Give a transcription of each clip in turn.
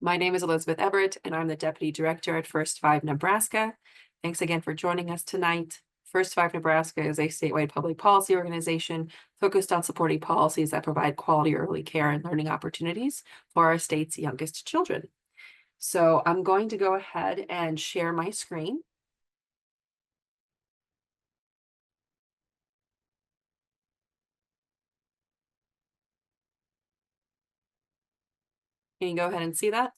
My name is Elizabeth Everett, and I'm the Deputy Director at First Five Nebraska. Thanks again for joining us tonight. First Five Nebraska is a statewide public policy organization focused on supporting policies that provide quality early care and learning opportunities for our state's youngest children. So I'm going to go ahead and share my screen. Can you go ahead and see that?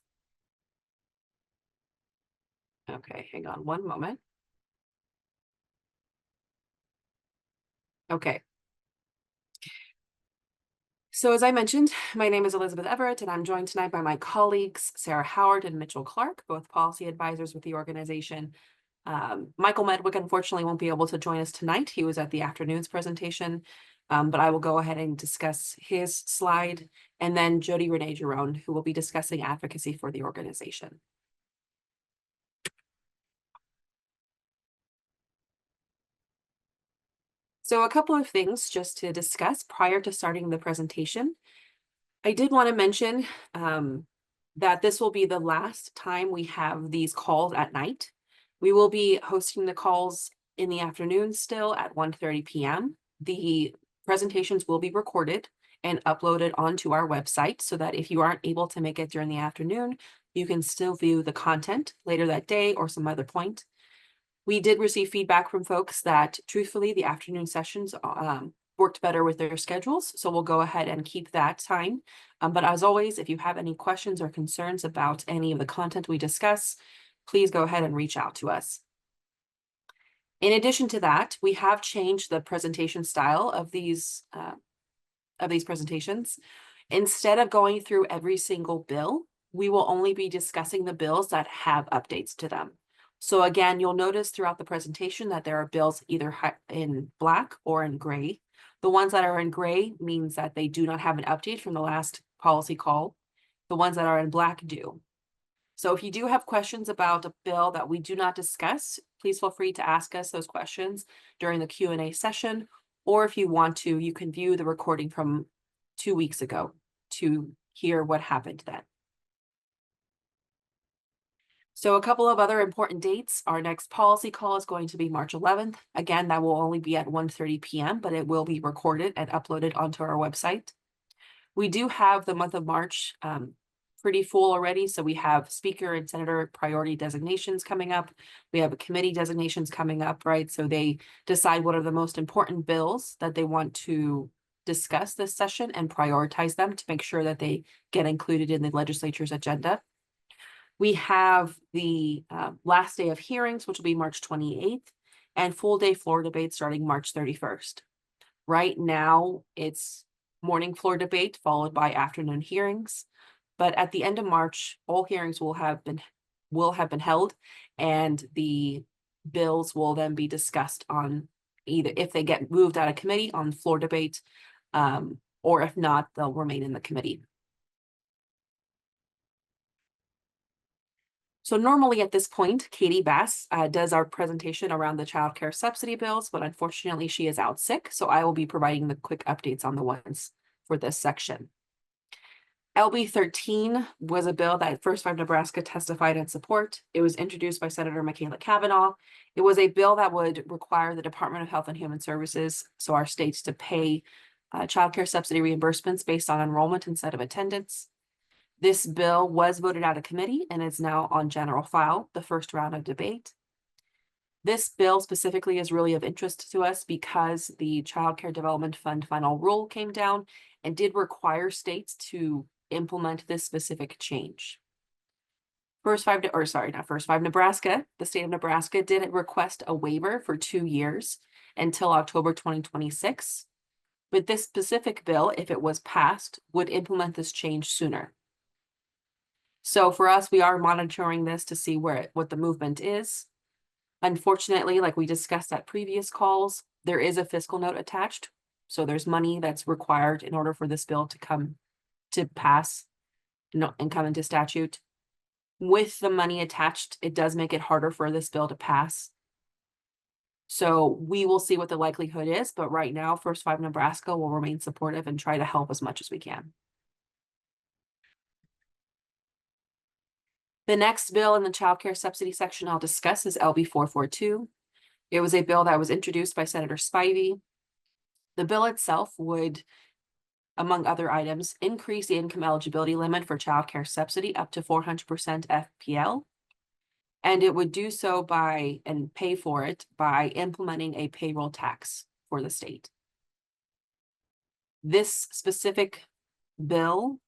Okay, hang on one moment. Okay. So as I mentioned, my name is Elizabeth Everett, and I'm joined tonight by my colleagues, Sarah Howard and Mitchell Clark, both policy advisors with the organization. Michael Medwick unfortunately won't be able to join us tonight. He was at the afternoon's presentation, but I will go ahead and discuss his slide, and then Jody Renee Jerome, who will be discussing advocacy for the organization. So a couple of things just to discuss prior to starting the presentation. I did want to mention that this will be the last time we have these calls at night. We will be hosting the calls in the afternoon still at 1:30 p.m. The presentations will be recorded and uploaded onto our website so that if you aren't able to make it during the afternoon, you can still view the content later that day or some other point. We did receive feedback from folks that truthfully, the afternoon sessions worked better with their schedules. So we'll go ahead and keep that time. But as always, if you have any questions or concerns about any of the content we discuss, please go ahead and reach out to us. In addition to that, we have changed the presentation style of these presentations. Instead of going through every single bill, we will only be discussing the bills that have updates to them. So again, you'll notice throughout the presentation that there are bills either in black or in gray. The ones that are in gray means that they do not have an update from the last policy call. The ones that are in black do. So if you do have questions about a bill that we do not discuss, please feel free to ask us those questions during the Q&A session. Or if you want to, you can view the recording from 2 weeks ago to hear what happened then. So a couple of other important dates. Our next policy call is going to be March 11th. Again, that will only be at 1:30 p.m., but it will be recorded and uploaded onto our website. We do have the month of March pretty full already. So we have speaker and senator priority designations coming up. We have committee designations coming up, right? So they decide what are the most important bills that they want to discuss this session and prioritize them to make sure that they get included in the legislature's agenda. We have the last day of hearings, which will be March 28th, and full day floor debate starting March 31st. Right now, it's morning floor debate followed by afternoon hearings. But at the end of March, all hearings will have been held, and the bills will then be discussed on either if they get moved out of committee on floor debate, or if not, they'll remain in the committee. So normally at this point, Katie Bass does our presentation around the child care subsidy bills, but unfortunately she is out sick. So I will be providing the quick updates on the ones for this section. LB 13 was a bill that First Five Nebraska testified in support. It was introduced by Senator Michaela Cavanaugh. It was a bill that would require the Department of Health and Human Services, so our states, to pay child care subsidy reimbursements based on enrollment instead of attendance. This bill was voted out of committee and is now on general file, the first round of debate. This bill specifically is really of interest to us because the Child Care Development Fund final rule came down and did require states to implement this specific change. First Five, Nebraska, the state of Nebraska did request a waiver for 2 years until October 2026. But this specific bill, if it was passed, would implement this change sooner. So for us, we are monitoring this to see what the movement is. Unfortunately, like we discussed at previous calls, there is a fiscal note attached. So there's money that's required in order for this bill to come to pass and come into statute. With the money attached, it does make it harder for this bill to pass. So we will see what the likelihood is, but right now, First Five Nebraska will remain supportive and try to help as much as we can. The next bill in the child care subsidy section I'll discuss is LB 442. It was a bill that was introduced by Senator Spivey. The bill itself would, among other items, increase the income eligibility limit for child care subsidy up to 400% FPL. And it would do so by, and pay for it by implementing a payroll tax for the state. This specific bill,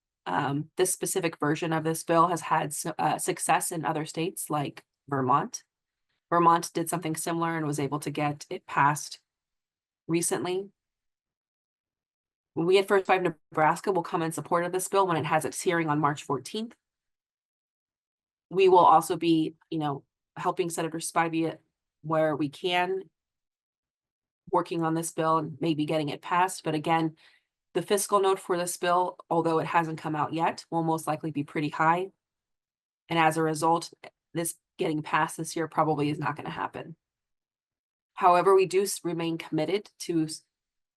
this specific version of this bill has had success in other states like Vermont. Vermont did something similar and was able to get it passed recently. We at First Five Nebraska will come in support of this bill when it has its hearing on March 14th. We will also be, helping Senator Spivey where we can, working on this bill and maybe getting it passed. But again, the fiscal note for this bill, although it hasn't come out yet, will most likely be pretty high. And as a result, this getting passed this year probably is not going to happen. However, we do remain committed to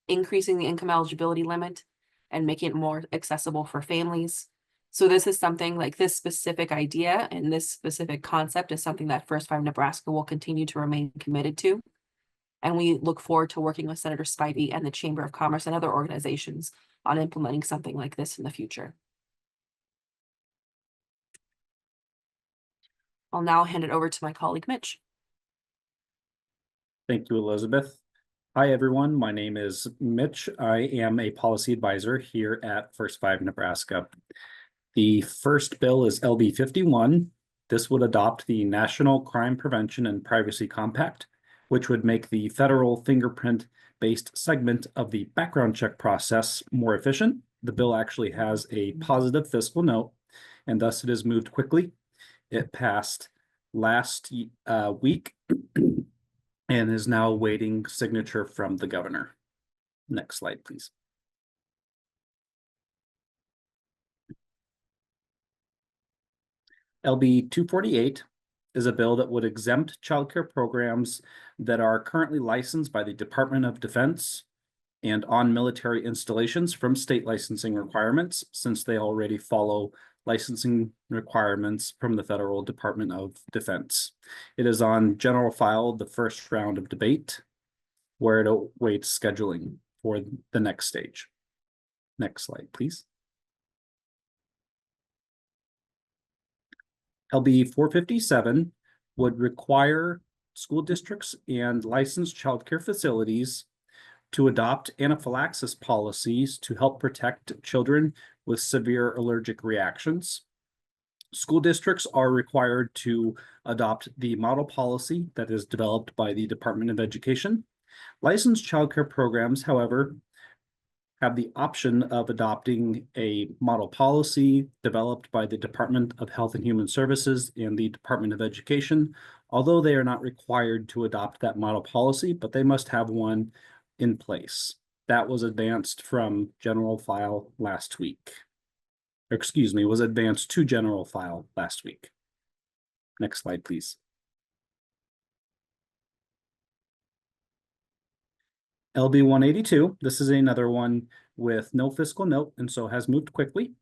increasing the income eligibility limit and making it more accessible for families. So this is something like this specific idea and this specific concept is something that First Five Nebraska will continue to remain committed to. And we look forward to working with Senator Spivey and the Chamber of Commerce and other organizations on implementing something like this in the future. I'll now hand it over to my colleague, Mitch. Thank you, Elizabeth. Hi, everyone. My name is Mitch. I am a policy advisor here at First Five Nebraska. The first bill is LB 51. This would adopt the National Crime Prevention and Privacy Compact, which would make the federal fingerprint-based segment of the background check process more efficient. The bill actually has a positive fiscal note, and thus it has moved quickly. It passed last week and is now awaiting signature from the governor. Next slide, please. LB 248 is a bill that would exempt childcare programs that are currently licensed by the Department of Defense and on military installations from state licensing requirements, since they already follow licensing requirements from the Federal Department of Defense. It is on general file, the first round of debate, where it awaits scheduling for the next stage. Next slide, please. LB 457 would require school districts and licensed childcare facilities to adopt anaphylaxis policies to help protect children with severe allergic reactions. School districts are required to adopt the model policy that is developed by the Department of Education. Licensed childcare programs, however, have the option of adopting a model policy developed by the Department of Health and Human Services and the Department of Education, although they are not required to adopt that model policy, but they must have one in place. That was advanced from general file last week. Or excuse me, was advanced to general file last week. Next slide, please. LB 182, this is another one with no fiscal note and so has moved quickly.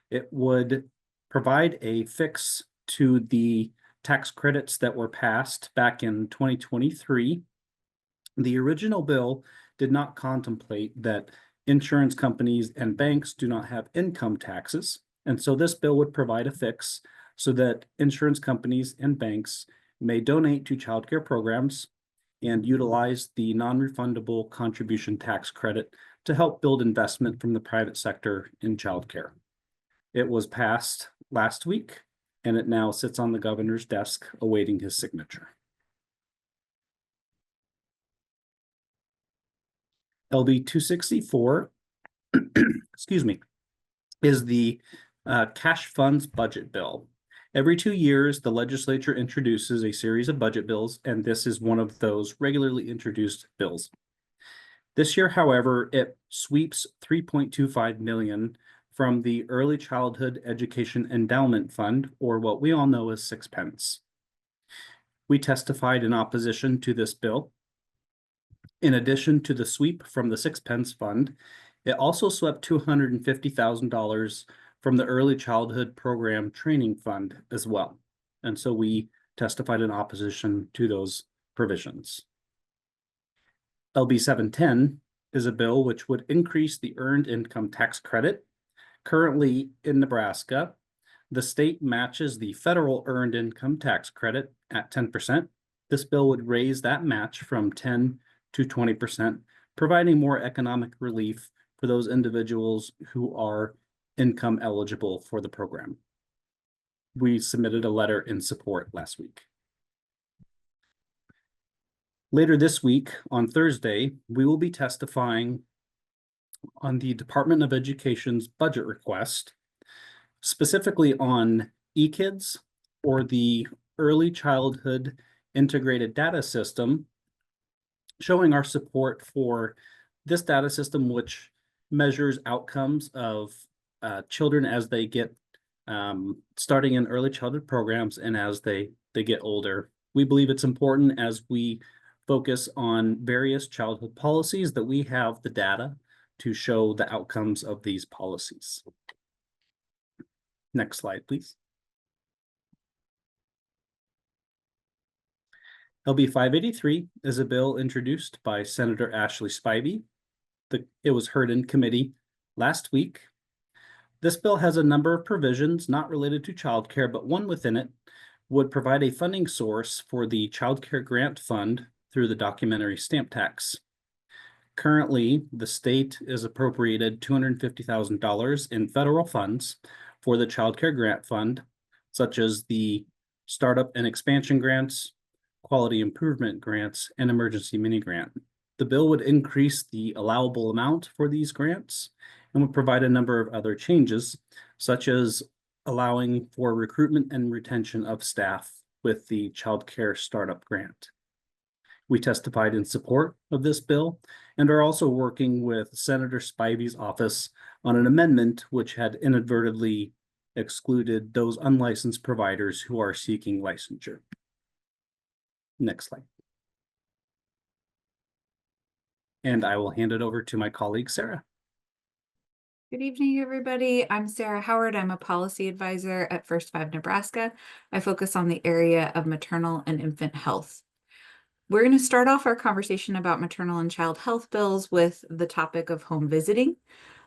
It would provide a fix to the tax credits that were passed back in 2023. The original bill did not contemplate that insurance companies and banks do not have income taxes. And so this bill would provide a fix so that insurance companies and banks may donate to childcare programs and utilize the non-refundable contribution tax credit to help build investment from the private sector in childcare. It was passed last week, and it now sits on the governor's desk awaiting his signature. LB 264, excuse me, is the cash funds budget bill. Every 2 years, the legislature introduces a series of budget bills, and this is one of those regularly introduced bills. This year, however, it sweeps $3.25 million from the Early Childhood Education Endowment Fund, or what we all know as sixpence. We testified in opposition to this bill. In addition to the sweep from the sixpence fund, it also swept $250,000 from the Early Childhood Program Training Fund as well. And so we testified in opposition to those provisions. LB 710 is a bill which would increase the earned income tax credit. Currently in Nebraska, the state matches the federal earned income tax credit at 10%. This bill would raise that match from 10 to 20%, providing more economic relief for those individuals who are income eligible for the program. We submitted a letter in support last week. Later this week, on Thursday, we will be testifying on the Department of Education's budget request, specifically on eKids or the Early Childhood Integrated Data System, showing our support for this data system, which measures outcomes of children as they get starting in early childhood programs and as they get older. We believe it's important as we focus on various childhood policies that we have the data to show the outcomes of these policies. Next slide, please. LB 583 is a bill introduced by Senator Ashley Spivey. It was heard in committee last week. This bill has a number of provisions not related to childcare, but one within it would provide a funding source for the childcare grant fund through the documentary stamp tax. Currently, the state is appropriated $250,000 in federal funds for the childcare grant fund, such as the startup and expansion grants, quality improvement grants, and emergency mini grant. The bill would increase the allowable amount for these grants and would provide a number of other changes, such as allowing for recruitment and retention of staff with the child care startup grant. We testified in support of this bill and are also working with Senator Spivey's office on an amendment which had inadvertently excluded those unlicensed providers who are seeking licensure. Next slide. And I will hand it over to my colleague, Sarah. Good evening, everybody. I'm Sarah Howard. I'm a policy advisor at First Five Nebraska. I focus on the area of maternal and infant health. We're going to start off our conversation about maternal and child health bills with the topic of home visiting.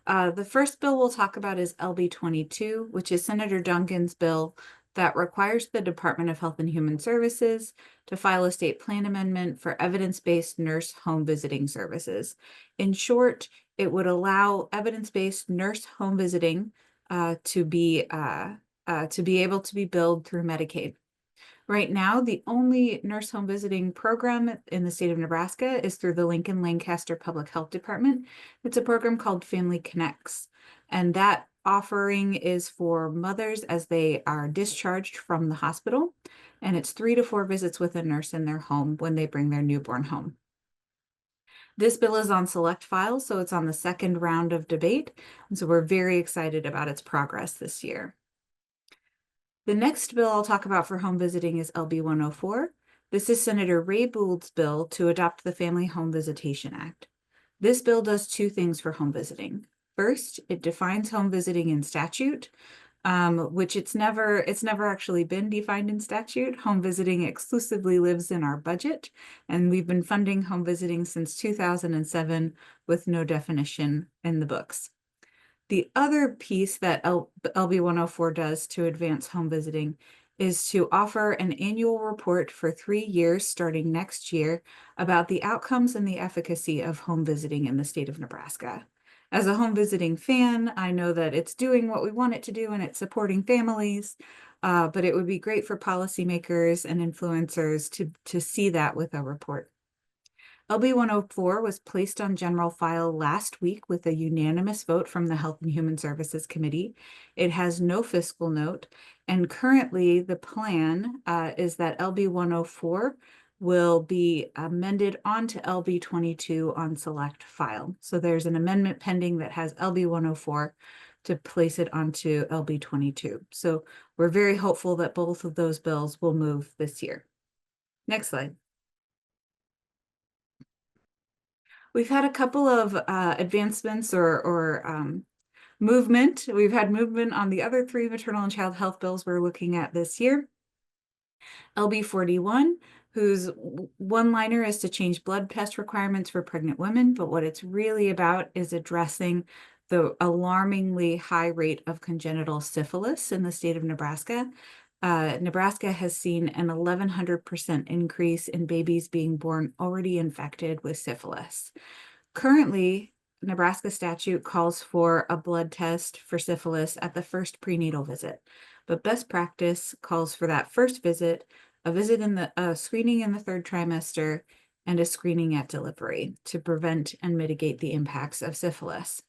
The first bill we'll talk about is LB 22, which is Senator Duncan's bill that requires the Department of Health and Human Services to file a state plan amendment for evidence-based nurse home visiting services. In short, it would allow evidence-based nurse home visiting to be able to be billed through Medicaid. Right now, the only nurse home visiting program in the state of Nebraska is through the Lincoln Lancaster Public Health Department. It's a program called Family Connects, and that offering is for mothers as they are discharged from the hospital, and it's 3 to 4 visits with a nurse in their home when they bring their newborn home. This bill is on select file, so it's on the second round of debate, and so we're very excited about its progress this year. The next bill I'll talk about for home visiting is LB 104. This is Senator Ray Bould's bill to adopt the Family Home Visitation Act. This bill does 2 things for home visiting. First, it defines home visiting in statute, which it's never actually been defined in statute. Home visiting exclusively lives in our budget, and we've been funding home visiting since 2007 with no definition in the books. The other piece that LB 104 does to advance home visiting is to offer an annual report for 3 years starting next year about the outcomes and the efficacy of home visiting in the state of Nebraska. As a home visiting fan, I know that it's doing what we want it to do and it's supporting families, but it would be great for policymakers and influencers to see that with a report. LB 104 was placed on general file last week with a unanimous vote from the Health and Human Services Committee. It has no fiscal note, and currently the plan is that LB 104 will be amended onto LB 22 on select file. So there's an amendment pending that has LB 104 to place it onto LB 22. So we're very hopeful that both of those bills will move this year. Next slide. We've had a couple of advancements or movement. We've had movement on the other 3 maternal and child health bills we're looking at this year. LB 41, whose one-liner is to change blood test requirements for pregnant women, but what it's really about is addressing the alarmingly high rate of congenital syphilis in the state of Nebraska. Nebraska has seen an 1,100% increase in babies being born already infected with syphilis. Currently, Nebraska statute calls for a blood test for syphilis at the first prenatal visit, but best practice calls for that first visit, a visit in the screening in the 3rd trimester, and a screening at delivery to prevent and mitigate the impacts of syphilis.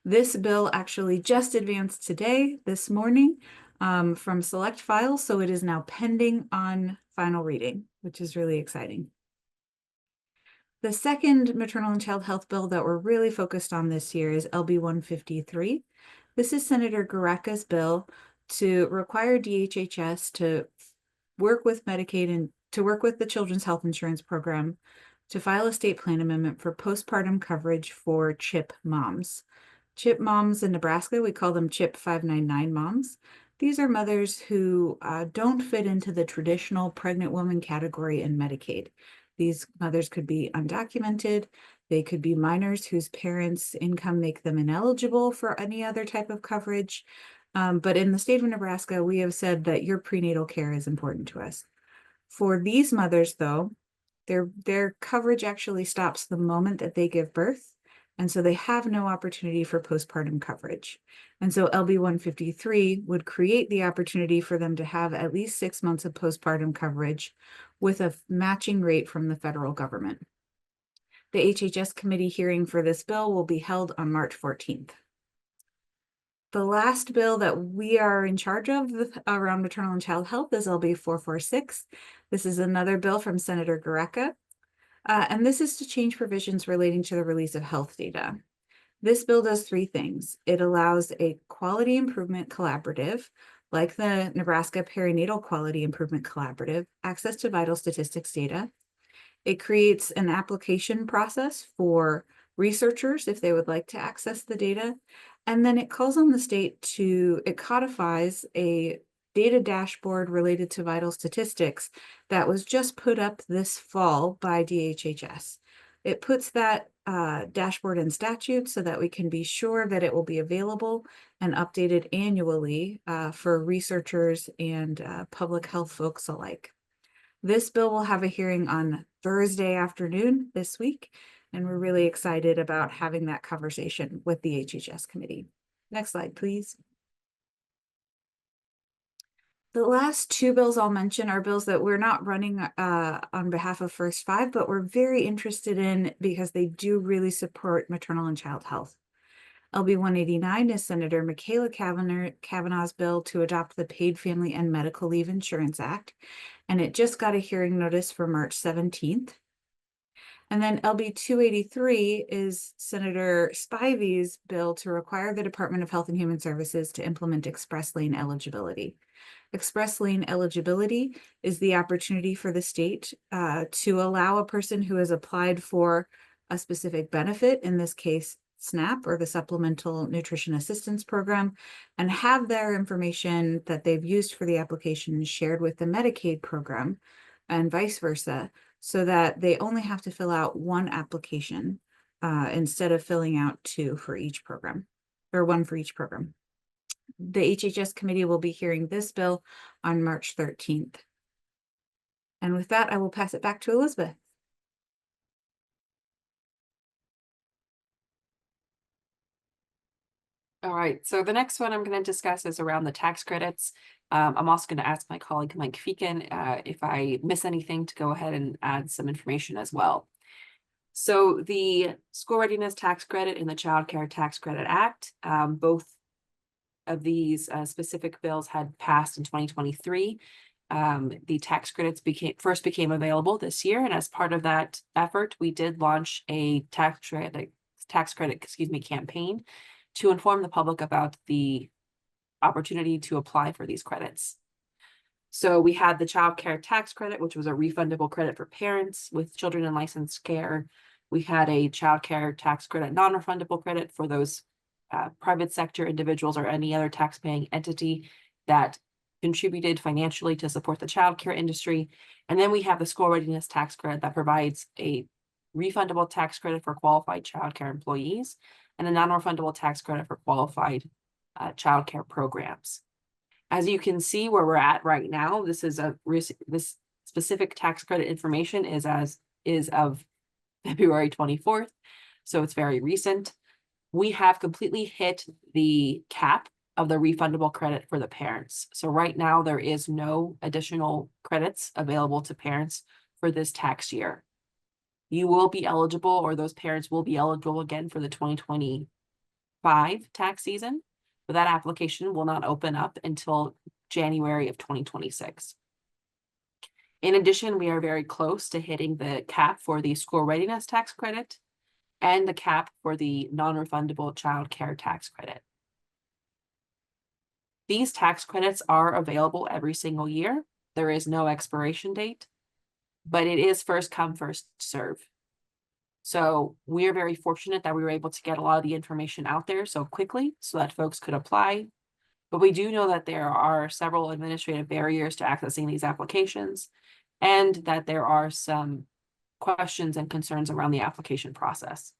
This bill actually just advanced today, this morning, from select files, so it is now pending on final reading, which is really exciting. The second maternal and child health bill that we're really focused on this year is LB 153. This is Senator Gareka's bill to require DHHS to work with Medicaid and to work with the Children's Health Insurance Program to file a state plan amendment for postpartum coverage for CHIP moms. CHIP moms in Nebraska, we call them CHIP 599 moms. These are mothers who don't fit into the traditional pregnant woman category in Medicaid. These mothers could be undocumented. They could be minors whose parents' income make them ineligible for any other type of coverage. But in the state of Nebraska, we have said that your prenatal care is important to us. For these mothers, though, their coverage actually stops the moment that they give birth. And so they have no opportunity for postpartum coverage. And so LB 153 would create the opportunity for them to have at least 6 months of postpartum coverage with a matching rate from the federal government. The HHS committee hearing for this bill will be held on March 14th. The last bill that we are in charge of around maternal and child health is LB 446. This is another bill from Senator Gareka. And this is to change provisions relating to the release of health data. This bill does 3 things. It allows a quality improvement collaborative, like the Nebraska Perinatal Quality Improvement Collaborative, access to vital statistics data. It creates an application process for researchers if they would like to access the data. And then it calls on the state it codifies a data dashboard related to vital statistics that was just put up this fall by DHHS. It puts that dashboard in statute so that we can be sure that it will be available and updated annually for researchers and public health folks alike. This bill will have a hearing on Thursday afternoon this week, and we're really excited about having that conversation with the HHS committee. Next slide, please. The last 2 bills I'll mention are bills that we're not running on behalf of First 5, but we're very interested in because they do really support maternal and child health. LB 189 is Senator Michaela Kavanaugh's bill to adopt the Paid Family and Medical Leave Insurance Act, and it just got a hearing notice for March 17th. And then LB 283 is Senator Spivey's bill to require the Department of Health and Human Services to implement express lane eligibility. Express lane eligibility is the opportunity for the state to allow a person who has applied for a specific benefit, in this case, SNAP or the Supplemental Nutrition Assistance Program, and have their information that they've used for the application shared with the Medicaid program and vice versa, so that they only have to fill out 1 application instead of filling out 2 for each program, or 1 for each program. The HHS committee will be hearing this bill on March 13th. And with that, I will pass it back to Elizabeth. All right, so the next one I'm going to discuss is around the tax credits. I'm also going to ask my colleague Mike Feakin if I miss anything to go ahead and add some information as well. So the School Readiness Tax Credit and the Child Care Tax Credit Act, both of these specific bills had passed in 2023. The tax credits first became available this year, and as part of that effort, we did launch a tax credit campaign to inform the public about the opportunity to apply for these credits. So we had the Child Care Tax Credit, which was a refundable credit for parents with children in licensed care. We had a Child Care Tax Credit non-refundable credit for those private sector individuals or any other taxpaying entity that contributed financially to support the childcare industry. And then we have the school readiness tax credit that provides a refundable tax credit for qualified childcare employees and a non-refundable tax credit for qualified childcare programs. As you can see where we're at right now, this specific tax credit information is of February 24th, so it's very recent. We have completely hit the cap of the refundable credit for the parents. So right now there is no additional credits available to parents for this tax year. You will be eligible, or those parents will be eligible again for the 2025 tax season, but that application will not open up until January of 2026. In addition, we are very close to hitting the cap for the school readiness tax credit and the cap for the non-refundable child care tax credit. These tax credits are available every single year. There is no expiration date, but it is first come, first serve. So we are very fortunate that we were able to get a lot of the information out there so quickly so that folks could apply. But we do know that there are several administrative barriers to accessing these applications, and that there are some questions and concerns around the application process.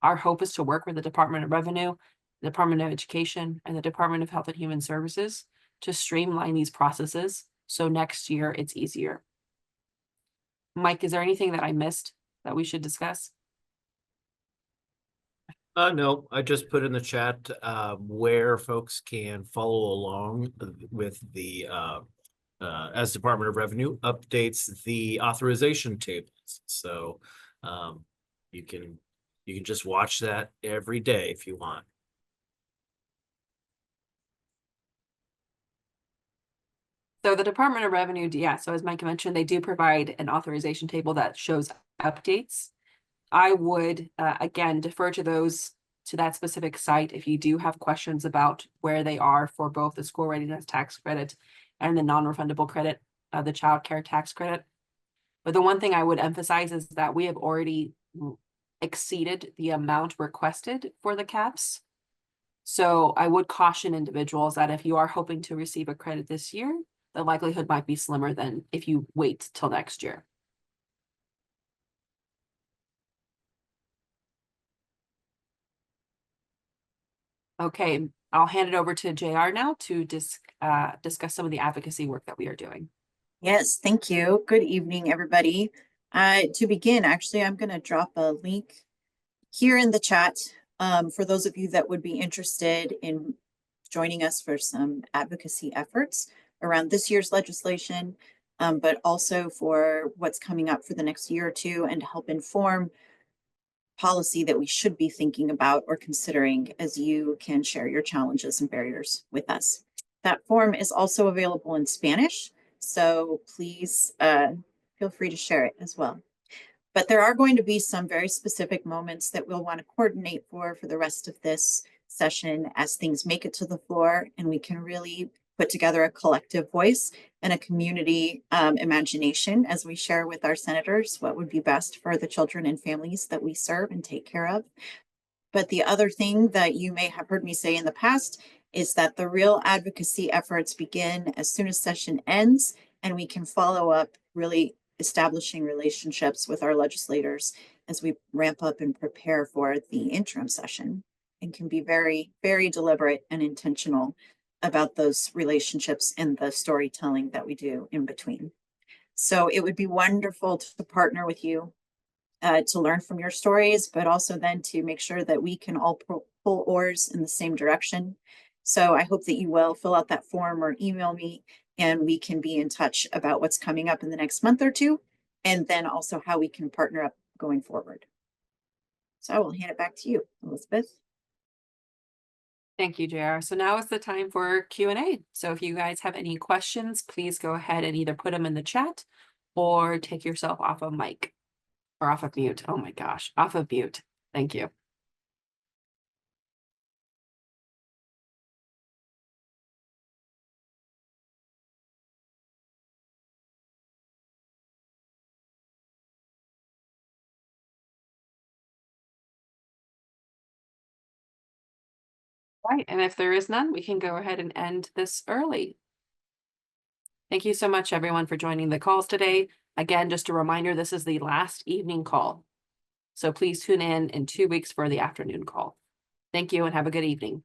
Our hope is to work with the Department of Revenue, the Department of Education, and the Department of Health and Human Services to streamline these processes so next year it's easier. Mike, is there anything that I missed that we should discuss? No, I just put in the chat where folks can follow along with the as Department of Revenue updates the authorization tables. So you can just watch that every day if you want. So the Department of Revenue, yeah, so as Mike mentioned, they do provide an authorization table that shows updates. I would, again, defer to that specific site if you do have questions about where they are for both the school readiness tax credit and the non-refundable credit, the child care tax credit. But the one thing I would emphasize is that we have already exceeded the amount requested for the caps. So I would caution individuals that if you are hoping to receive a credit this year, the likelihood might be slimmer than if you wait till next year. Okay, I'll hand it over to JR now to discuss some of the advocacy work that we are doing. Yes, thank you. Good evening, everybody. To begin, actually, I'm going to drop a link here in the chat for those of you that would be interested in joining us for some advocacy efforts around this year's legislation, but also for what's coming up for the next year or two, and to help inform policy that we should be thinking about or considering as you can share your challenges and barriers with us. That form is also available in Spanish, so please feel free to share it as well. But there are going to be some very specific moments that we'll want to coordinate for the rest of this session as things make it to the floor and we can really put together a collective voice and a community imagination as we share with our senators what would be best for the children and families that we serve and take care of. But the other thing that you may have heard me say in the past is that the real advocacy efforts begin as soon as session ends, and we can follow up really establishing relationships with our legislators as we ramp up and prepare for the interim session, and can be very, very deliberate and intentional about those relationships and the storytelling that we do in between. So it would be wonderful to partner with you to learn from your stories, but also then to make sure that we can all pull oars in the same direction. So I hope that you will fill out that form or email me, and we can be in touch about what's coming up in the next month or two, and then also how we can partner up going forward. So I will hand it back to you, Elizabeth. Thank you, JR. So now is the time for Q&A. So if you guys have any questions, please go ahead and either put them in the chat or take yourself off of mic or off of mute. Oh my gosh, off of mute. Thank you. Right, and if there is none, we can go ahead and end this early. Thank you so much, everyone, for joining the calls today. Again, just a reminder, this is the last evening call. So please tune in 2 weeks for the afternoon call. Thank you and have a good evening.